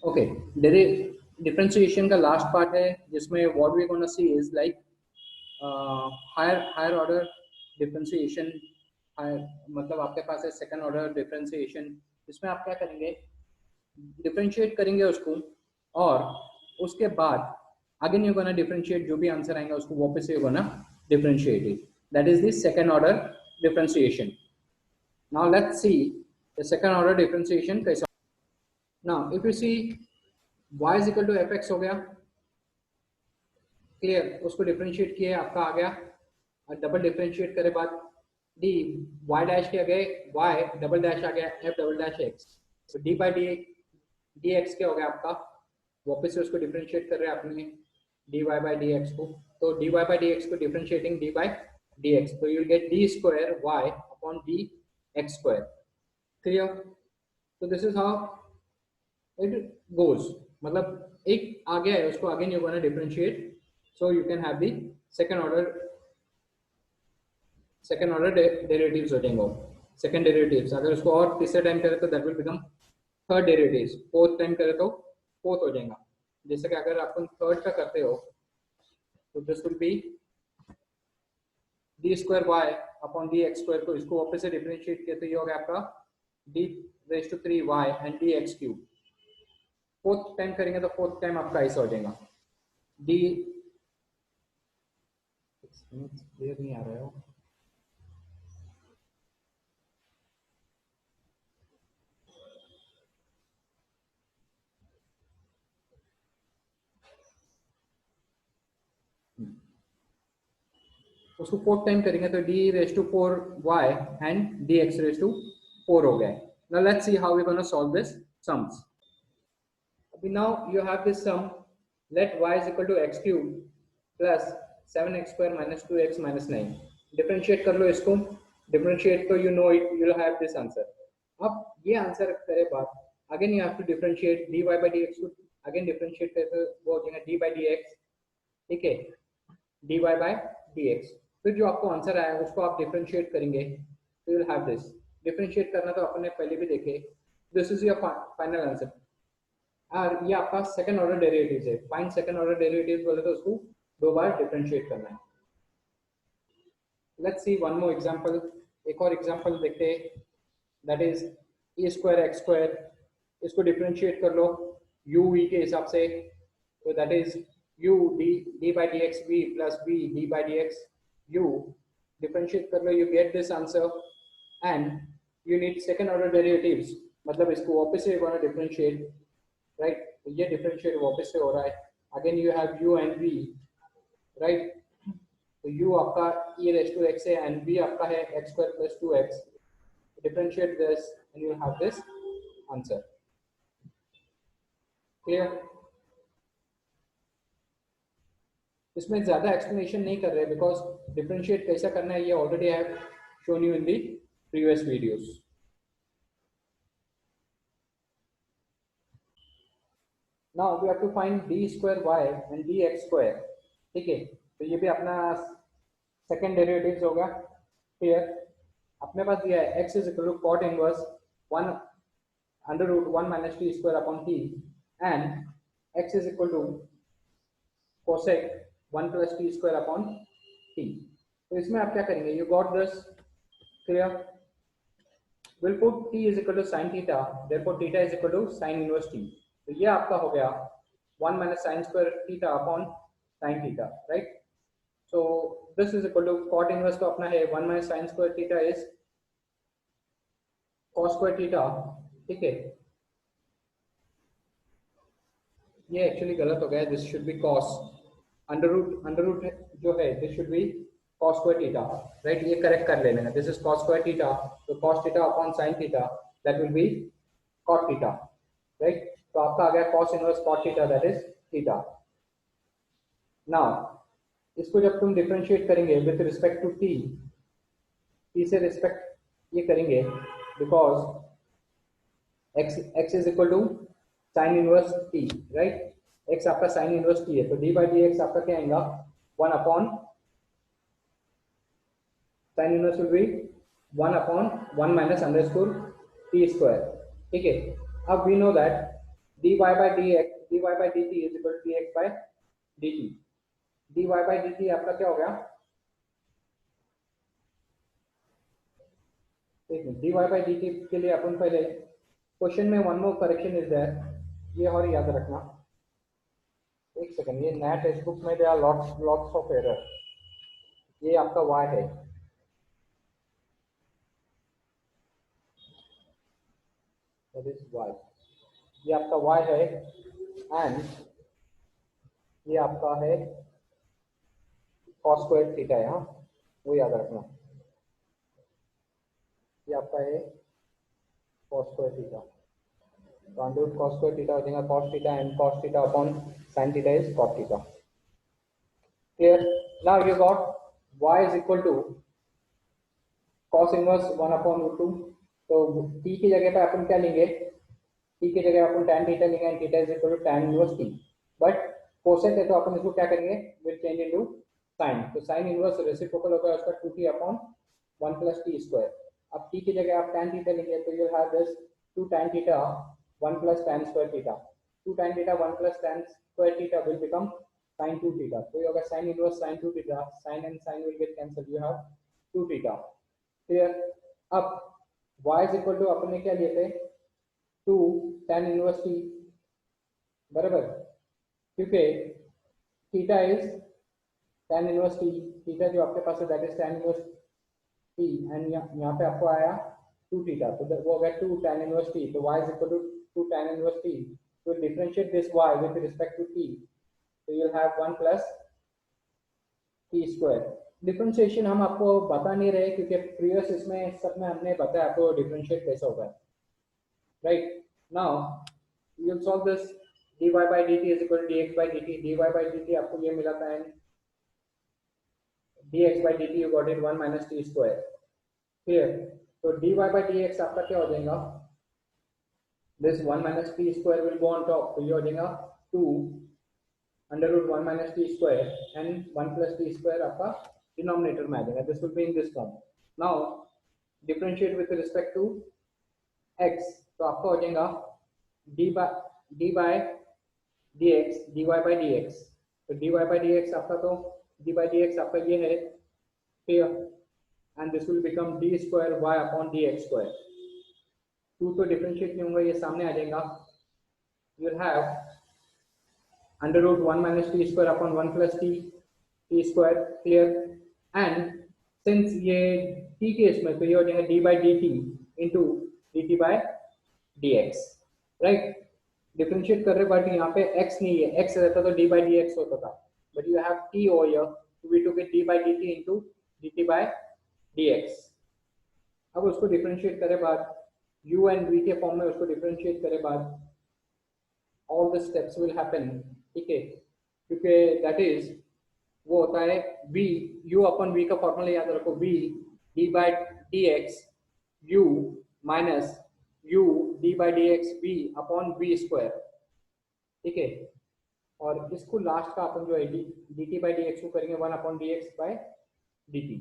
Okay, differentiation का last part है जिसमें what we gonna see is like higher order differentiation. Higher मतलब आपके पास है सेकंड ऑर्डर डिफरेंशिएशन। इसमें आप क्या करेंगे, डिफरेंशिएट करेंगे उसको, और उसके बाद अगेन यू गोना डिफरेंशिएट, जो भी आंसर आएगा उसको वापस से you gonna differentiate it. That is the second order differentiation. Now let's see the second order differentiation कैसा। Now if you see y is equal to F X हो गया, clear, उसको डिफरेंशिएट किए आपका आ गया, और डबल डिफरेंशिएट करे बाद डी वाई डैश के आगे वाई डबल डैश आ गया एफ डबल डैश एक्स, तो डी बाई डी एक्स क्या हो गया आपका, वापस से उसको डिफरेंशिएट कर रहे हैं आपने D Y by D X को, तो D Y by D X को differentiating D by D X, तो you get D square Y upon D x square, clear. तो this is how it goes, मतलब एक आ गया है उसको again you gonna differentiate, so you can have the second order derivatives हो जाएंगे, सेकंड डेरिवेटिव्स। अगर उसको और तीसरे टाइम करे तो that will become third derivatives, fourth time करे तो फोर्थ हो जाएगा। जैसे कि अगर आप थर्ड का करते हो तो this will be d square Y upon D x square, को इसको वापस से डिफरेंशिएट किया तो ये हो गया आपका d raise to 3 y and D x cube. Fourth time करेंगे तो फोर्थ टाइम आपका ऐसा हो जाएगा डी, क्लियर नहीं आ रहा है वो। उसको फोर्थ टाइम करेंगे तो D raise to 4 Y and D X raise to 4 हो गया। Now let's see how we gonna solve this sums. अभी now you have this sum, let y is equal to X cube plus 7x square minus 2x minus 9। Differentiate कर लो इसको, differentiate तो you know it, you will have this answer. अब ये answer करे बाद again you have to differentiate dy by D X को, again differentiate करे तो वो हो जाएगा डी बाई डी एक्स, ठीक है, d Y by D x. फिर जो आपको आंसर आया उसको आप डिफरेंशिएट करेंगे तो यू हैव दिस। डिफरेंशिएट करना तो अपने पहले भी देखे, this is your final answer. और ये आपका सेकंड ऑर्डर डेरिवेटिव्स है, फाइंड सेकंड ऑर्डर डेरिवेटिव्स बोले तो उसको दो बार डिफरेंशिएट करना है। Let's see one more example, एक और एग्जांपल देखते हैं, that is a square x square. इसको डिफरेंशिएट कर लो u v के हिसाब से, तो that is u d by dx v plus v d by dx u। Differentiate कर लो, you get this answer and you need second order derivatives, मतलब इसको वापस से गोना डिफरेंशिएट, राइट। तो ये डिफरेंशिएट वापस से हो रहा है, again you have u and v, right. तो u आपका e रेज टू x है एंड v आपका है x square plus 2x। Differentiate this and you have this answer, clear. इसमें ज्यादा एक्सप्लेनेशन नहीं कर रहे बिकॉज डिफरेंशिएट कैसा करना है ये already I have shown you in the previous videos. Now we have to find d square y and D x square, ठीक है। तो ये भी अपना सेकंड डेरिवेटिव्स होगा, क्लियर। अपने पास दिया है x is equal to cot inverse 1 under root 1 minus t square upon t and x is equal to cosec 1 plus t square upon t। तो इसमें आप क्या करेंगे, you got this, clear. Will put t is equal to sin theta, therefore theta is equal to sin inverse t। तो ये आपका हो गया 1 minus sin square theta upon sin theta, right. So this is equal to cot inverse तो अपना है 1 minus sin square theta is cos square theta, ठीक है। ये एक्चुअली गलत हो गया, this should be cos under root जो है this should be cos square theta, right. ये करेक्ट कर लेना, this is cos square theta, तो cos theta अपॉन sin theta that will be cot theta, right. तो आपका आ गया cos inverse cot theta that is theta। Now इसको जब तुम डिफरेंशिएट करेंगे विद रिस्पेक्ट टू t से रिस्पेक्ट ये करेंगे because x is equal to sine inverse t, right. x आपका साइन इनवर्स t है, तो d बाई डी एक्स आपका क्या आएगा 1 upon sine inverse will be 1 upon 1 minus underscore t square, ठीक है। अब we know that dy by dt is equal to dx by dt. dy by dt आपका क्या हो गया? dy by dt के लिए अपन पहले क्वेश्चन में one more correction is there, ये और याद रखना. एक सेकंड, ये नया टेक्स्ट बुक में देयर लॉट्स ऑफ एरर. ये आपका y है, दैट इज y. ये आपका y है एंड ये आपका है cos स्क्वायर थीटा है. हाँ, वो याद रखना. ये आपका है cos स्क्वायर थीटा. तो under root cos square theta हो जाएगा cos theta and cos theta upon sin theta is cot theta. Clear? Now you got y is equal to cos inverse 1 अपॉन रूट 2. तो t की जगह पे अपन क्या लेंगे? t की जगह अपन tan थीटा लेंगे and theta is equal to tan inverse t. But cosec है तो अपन इसको क्या करेंगे? Will change into sin. तो sin इनवर्स रेसिप्रोकल होगा उसका 2t अपॉन 1 प्लस t स्क्वायर. अब t की जगह आप tan थीटा लेंगे तो you will have this 2 tan theta 1 plus tan square theta. 2 tan theta 1 plus tan square theta will become sin 2 theta. तो ये होगा sin inverse sin 2 theta. sin and sin will get cancelled. You have 2 theta. Clear? अब y is equal to अपन ने क्या लिए थे? 2 tan inverse t, बराबर, क्योंकि theta is tan inverse t. Theta जो आपके पास है that is tan inverse t and यहाँ पे आपको आया 2 थीटा. तो वो हो गया 2 tan इनवर्स t. तो y is equal to 2 tan inverse t. तो differentiate this y with respect to t. तो you'll have 1 plus t square. Differentiation हम आपको बता नहीं रहे क्योंकि प्रीवियस इसमें सब में हमने बताया आपको डिफरेंशिएट कैसे होगा. Right? Now you will solve this. dy by dt is equal to dx by dt. dy by dt आपको ये मिला था and dx by dt you got it 1 minus t square. Clear? तो dy by dx आपका क्या हो जाएगा? this 1 minus t square will go on top. तो ये हो जाएगा 2 under root 1 minus t square and 1 plus t square आपका डिनोमिनेटर में आ जाएगा. This will be in this form. Now differentiate with respect to x. तो आपका हो जाएगा d by dx dy by dx. तो dy by dx आपका तो d by dx आपका ये है here and this will become d square y upon dx square. 2 तो डिफरेंशिएट नहीं होगा, ये सामने आ जाएगा. you will have under root 1 minus t square upon 1 plus t square. Clear? and since ये t केस में तो ये हो जाएगा d by dt into dt by dx. Right? Differentiate कर रहे बट यहाँ पे x नहीं है. x रहता तो d by dx होता था, but you have t over here, so we took it d by dt into dt by dx. अब उसको डिफरेंशिएट करे बाद u and v के फॉर्म में उसको डिफरेंशिएट करे बाद all the steps will happen. ठीक है? क्योंकि दैट इज वो होता है v u अपन v का फॉर्मूला याद रखो. v d by dx u minus u d by dx v upon v square. ठीक है? और इसको लास्ट का अपन जो है dt by dx को करेंगे 1 अपॉन dx by dt.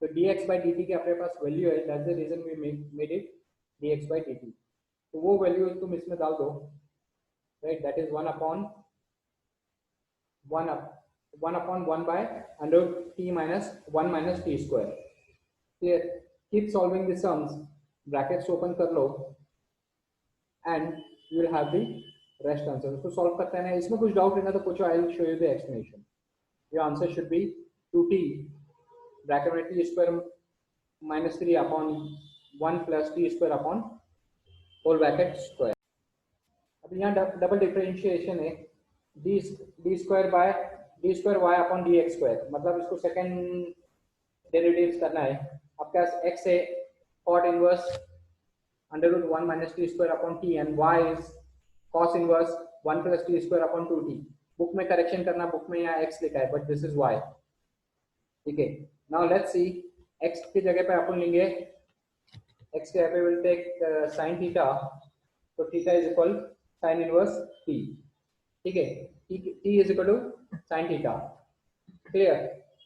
तो dx by dt के अपने पास वैल्यू है, that's the reason we made it dx by dt. तो वो वैल्यू तुम इसमें डाल दो. Right? That is 1 upon 1 by under t minus 1 minus t square. Clear? Keep solving the sums. Brackets open कर लो and you will have the rest answer. उसको solve करते हैं. इसमें कुछ doubt रहना तो पूछो. I will show you the explanation. Your answer should be 2t bracket में t square minus 3 upon 1 plus t square upon whole bracket square. अब यहाँ डबल डिफरेंशिएशन है d square y upon dx square. मतलब इसको second derivatives करना है. आपके पास x है cot inverse under root 1 minus t square upon t and y is cos inverse 1 plus t square upon 2t. Book में correction करना, book में यहाँ x लिखा है बट दिस इज y. ठीक है? Now let's C. x की जगह पे अपन लेंगे, x के जगह पे विल टेक sin थीटा. तो theta is equal sin inverse t. ठीक है? t is equal to sin theta. Clear?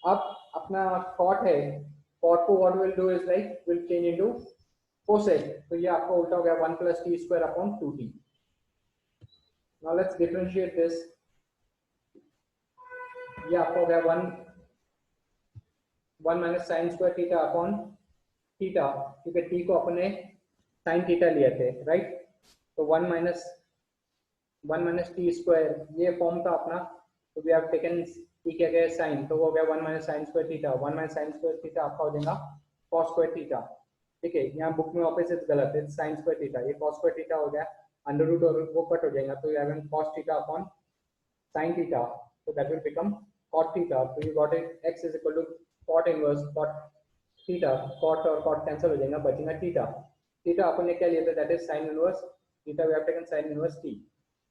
अब अपना cot है, cot को what will do is like will change into cosec. तो ये आपका उल्टा हो गया 1 plus t square upon 2t. Now let's differentiate this. ये आपका हो गया 1 minus sine square theta upon theta, क्योंकि टी को अपने साइन थीटा लिए थे, राइट। तो 1 माइनस टी स्क्वायर ये फॉर्म था अपना, तो वी हैव टेकन टी के गए साइन, तो वो हो गया 1 minus sine square theta. 1 minus sine square theta आपका हो जाएगा कॉस स्क्वायर थीटा, ठीक है। यहाँ बुक में ऑपोजिट गलत है, साइन स्क्वायर थीटा, ये कॉस स्क्वायर थीटा हो गया, अंडर रूट और वो कट हो जाएगा, तो you have cos theta upon sine theta, so that will become cot theta. So you got it, x is equal to cot inverse cot theta, cot और cot cancel हो जाएगा, बचेगा theta. Theta अपन ने क्या लिया था, that is sin inverse theta, we have taken sin inverse t।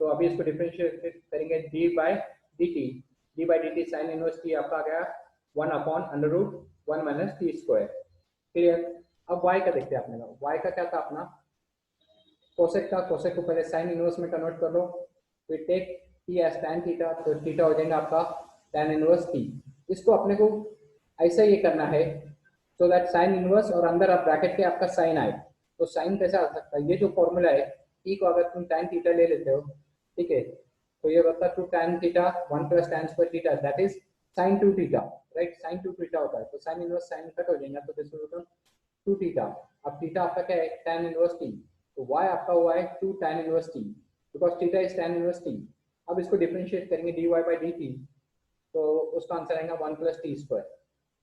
तो अभी इसको डिफरेंशिएट करेंगे d by dt sin inverse t आपका आ गया 1 upon under root 1 minus t square, clear. अब y का देखते हैं आपने, y का क्या था अपना, कोसेक था, कोसेक को पहले साइन इनवर्स में कन्वर्ट कर लो, फिर take t as tan theta, तो थीटा हो जाएगा आपका tan इनवर्स टी। इसको अपने को ऐसा ये करना है सो दैट साइन इनवर्स और अंदर आप ब्रैकेट के आपका साइन आए, तो साइन कैसे आ सकता है, ये जो फॉर्मूला है टी को अगर तुम tan थीटा ले लेते हो, ठीक है, तो ये होता है 2 tan theta 1 plus tan square theta, that is sin 2 theta, right. sin 2 theta होता है, तो साइन इनवर्स साइन कट हो जाएगा, तो दिस विल बिकम 2 थीटा। अब थीटा आपका क्या है, tan इनवर्स टी, तो y आपका हुआ है 2 tan inverse T, because theta is tan inverse T. अब इसको डिफरेंशिएट करेंगे dy by dt, तो उसका आंसर आएगा 1 plus t square.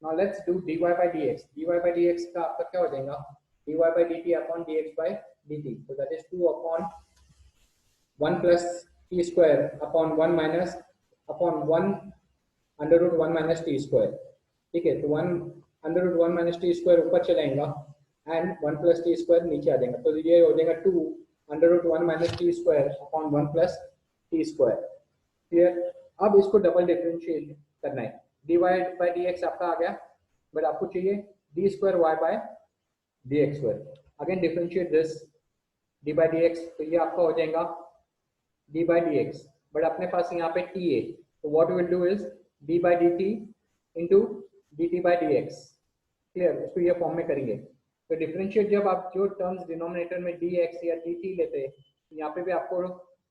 Now let's do dy by dx। dy by dx का आपका क्या हो जाएगा, dy by dt upon dx by dt, तो दैट इज 2 अपॉन 1 plus t square upon 1 minus upon 1 under root 1 minus t square, ठीक है। तो 1 under root 1 minus t square ऊपर चलेगा एंड 1 प्लस टी स्क्वायर नीचे आ जाएगा, तो ये हो जाएगा 2 under root 1 minus t square upon 1 plus t square, clear. अब इसको डबल डिफरेंशिएट करना है, dy by dx आपका आ गया, बट आपको चाहिए d square y by dx square. Again differentiate this d by dx, तो ये आपका हो जाएगा d by dx, बट अपने पास यहाँ पे t है, तो what we will do is d by dt into dt by dx, clear. उसको ये फॉर्म में करेंगे, तो डिफरेंशिएट जब आप जो टर्म्स डिनोमिनेटर में dx या dt लेते हैं, यहाँ पे भी आपको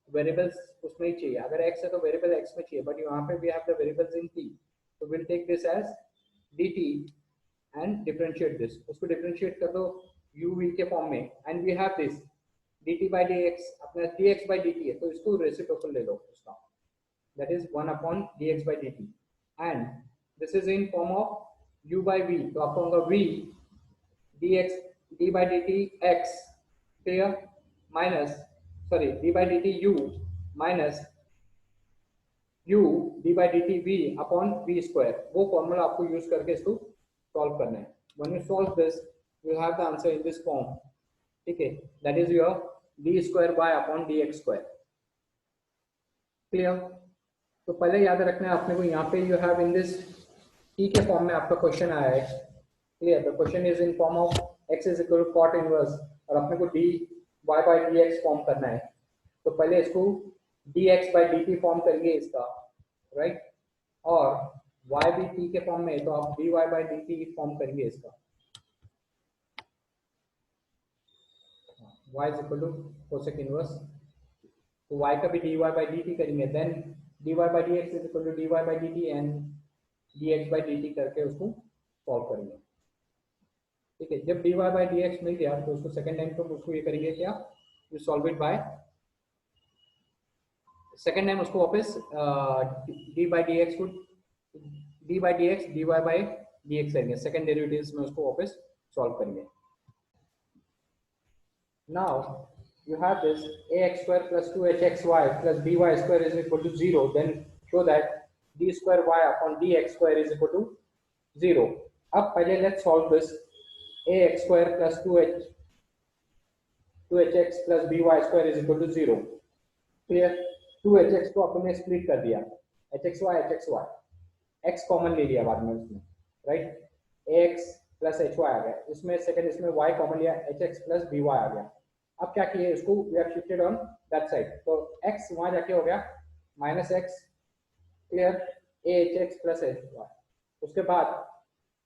वेरिएबल्स उसमें ही चाहिए, अगर x है तो वेरिएबल x में चाहिए, बट यहाँ पे we have the variables in t, तो will take this as dt and differentiate this, उसको डिफरेंशिएट कर दो u v के फॉर्म में, and we have this dt by dx, अपना dx by dt है, तो इसको रेसिप्रोकल ले लो उसका, that is 1 upon dx by dt, and this is in form of u by v, तो आपको होगा v dx d by dt x, clear, minus sorry d by dt u minus u d by dt v upon v square, वो formula आपको use करके इसको solve करना है। when you solve this you have the answer in this form, ठीक है, that is your d square y upon dx square, clear। तो पहले याद रखना है अपने को, यहाँ पे you have in this t के फॉर्म में आपका क्वेश्चन आया है, clear. The question is in form of x is equal to cot inverse, और अपने को dy by dx फॉर्म करना है, तो पहले इसको dx by dt फॉर्म करेंगे इसका, राइट, और y भी t के फॉर्म में है, तो आप dy by dt फॉर्म करेंगे इसका, y is equal to cosec inverse, तो y का भी dy by dt करेंगे, then dy by dx is equal to dy by dt and dx by dt करके उसको सॉल्व करेंगे, ठीक है। जब dy by dx मिल गया, तो उसको सेकंड टाइम तो उसको ये करेंगे क्या, you solve it by second time उसको वापस d by dx को d by dx dy by dx करेंगे, सेकंड डेरिवेटिव्स में उसको वापस सॉल्व करेंगे। Now you have this ax square plus 2hxy plus by square is equal to 0. Then show that d square y upon dx square is equal to 0. अब पहले let's solve this ax square plus 2hx plus by square is equal to 0. Clear? 2hx को अपने split कर दिया, hxy x common ले लिया बाद में उसमें, राइट, ax प्लस hy आ गया, इसमें सेकंड इसमें y कॉमन लिया, hx प्लस by आ गया। अब क्या किए, इसको we have shifted on that side, तो x वहां जाके हो गया minus x, clear, ahx plus hy, उसके बाद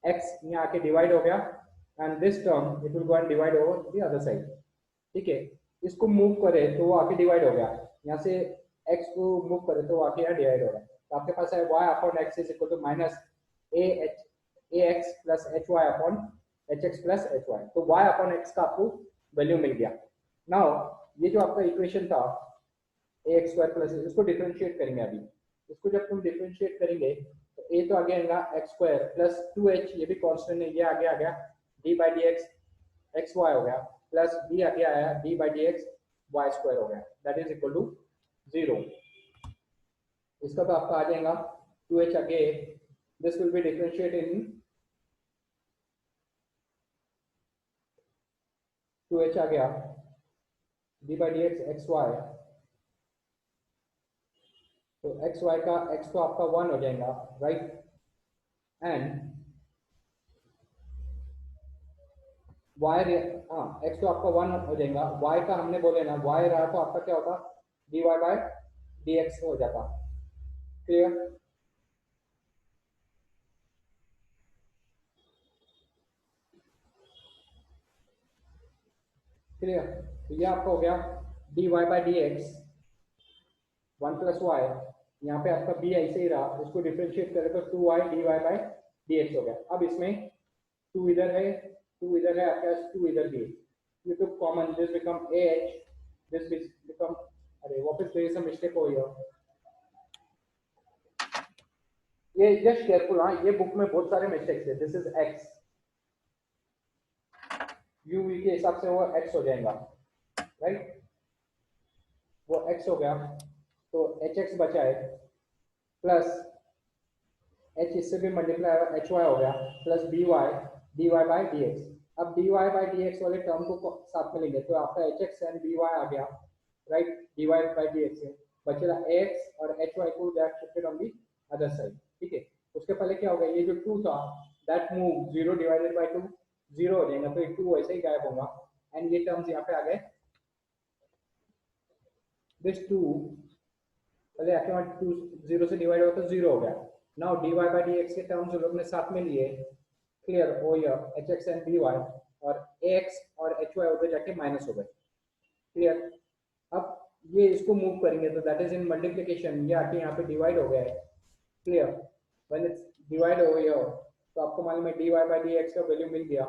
x यहाँ आके डिवाइड हो गया and this term it will go and divide over the other side, ठीक है। इसको मूव करे तो वो आके डिवाइड हो गया, यहाँ से x को मूव करें तो आके यहाँ डिवाइड हो रहा है, तो आपके पास है y अपॉन x is equal to minus ax plus hy upon hx plus hy। तो y अपॉन x का आपको वैल्यू मिल गया। नाउ ये जो आपका इक्वेशन था ax स्क्वायर प्लस, इसको डिफरेंशिएट करेंगे अभी। इसको जब तुम डिफरेंशिएट करेंगे तो a तो आगे आएगा x स्क्वायर प्लस 2h, ये भी कांस्टेंट है, ये आगे आ गया d by D x x y हो गया, प्लस b आगे आया d by D x y square हो गया, दैट इज इक्वल टू 0। इसका तो आपका आ जाएगा 2h आगे, this will be differentiate in 2h आ गया d by D x x y, तो एक्स वाई का x तो आपका 1 हो जाएगा, राइट, एंड y x तो आपका 1 हो जाएगा, y का हमने बोले ना y रहा तो आपका क्या होता dy बाय dx हो जाता। क्लियर? क्लियर? तो ये आपका हो गया dy bye dx 1 plus y, यहाँ पे आपका b ऐसे ही रहा, इसको डिफरेंशिएट करें तो 2y dy बाय dx हो गया। अब इसमें 2 इधर है, 2 इधर है, आपके पास 2 इधर भी है, you took common, this become ah, this become, अरे वापस there is some mistake over here, ये जस्ट केयरफुल, हाँ ये बुक में बहुत सारे मिस्टेक्स है, this is x, u v के हिसाब से वो x हो जाएगा, राइट, वो x हो गया, तो hx बचा है, प्लस h इससे भी मल्टीप्लाई होगा, hy हो गया, plus by dy bye dx। अब dy बाय dx वाले टर्म को साथ में लेंगे तो आपका hx एंड by आ गया, राइट, dy बाय dx है, बचेगा ax और hy को that shifted on the other side, ठीक है। उसके पहले क्या होगा, ये जो 2 था दैट मूव 0 डिवाइडेड बाय 2 0 हो जाएगा, तो ये 2 वैसे ही गायब होगा, एंड ये टर्म्स यहाँ पे आ गए, दिस 2 पहले आके वहाँ 2 0 से डिवाइड होगा तो 0 हो गया। नाउ dy बाय dx के टर्म्स जो लोग ने साथ में लिए, क्लियर हो गया, hx एंड by, और ax और hy उधर जाके माइनस हो गए, क्लियर। अब ये इसको मूव करेंगे तो दैट इज इन मल्टीप्लिकेशन, ये आके यहाँ पे डिवाइड हो गया है, क्लियर, व्हेन इट्स डिवाइड हो गया तो आपको मालूम है dy बाय dx का वैल्यू मिल गया,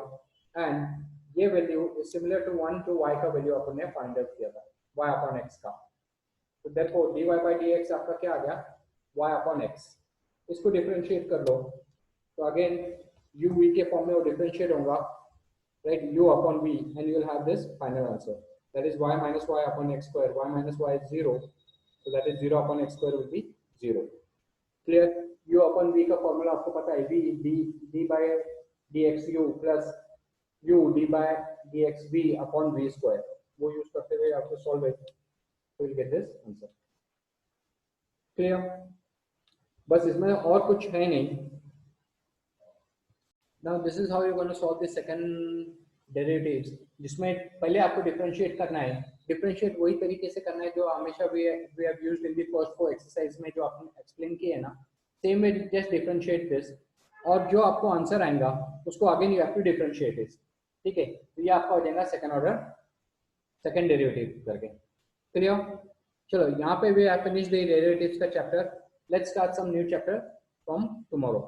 एंड ये value is similar to 1 to y का वैल्यू अपन ने फाइंड आउट किया था y अपॉन x का, तो देखो dy बाय dx आपका क्या आ गया y अपॉन x। इसको डिफरेंशिएट कर लो तो अगेन u v के फॉर्म में वो डिफरेंशिएट होगा, right, u upon v, and you will have this final answer, that is y minus y upon x square, y minus y is 0, so that is 0 upon x square will be 0, clear। u upon v का formula आपको पता है, v d by dx u plus u d by dx v upon v square, वो use करते हुए आपको solve है, तो will get this answer, clear. बस इसमें और कुछ है नहीं। Now this is how you're going to solve the second derivatives, जिसमें पहले आपको डिफरेंशिएट करना है, डिफरेंशिएट वही तरीके से करना है जो हमेशा we have used in the first 4 exercise में जो आपने एक्सप्लेन किए है ना, same way, just differentiate this, और जो आपको आंसर आएगा उसको again you have to differentiate it, ठीक है। तो ये आपका हो जाएगा सेकंड ऑर्डर सेकंड डेरिवेटिव करके, क्लियर। चलो यहाँ पे we have finished the derivatives का chapter, let's start some new chapter from tomorrow.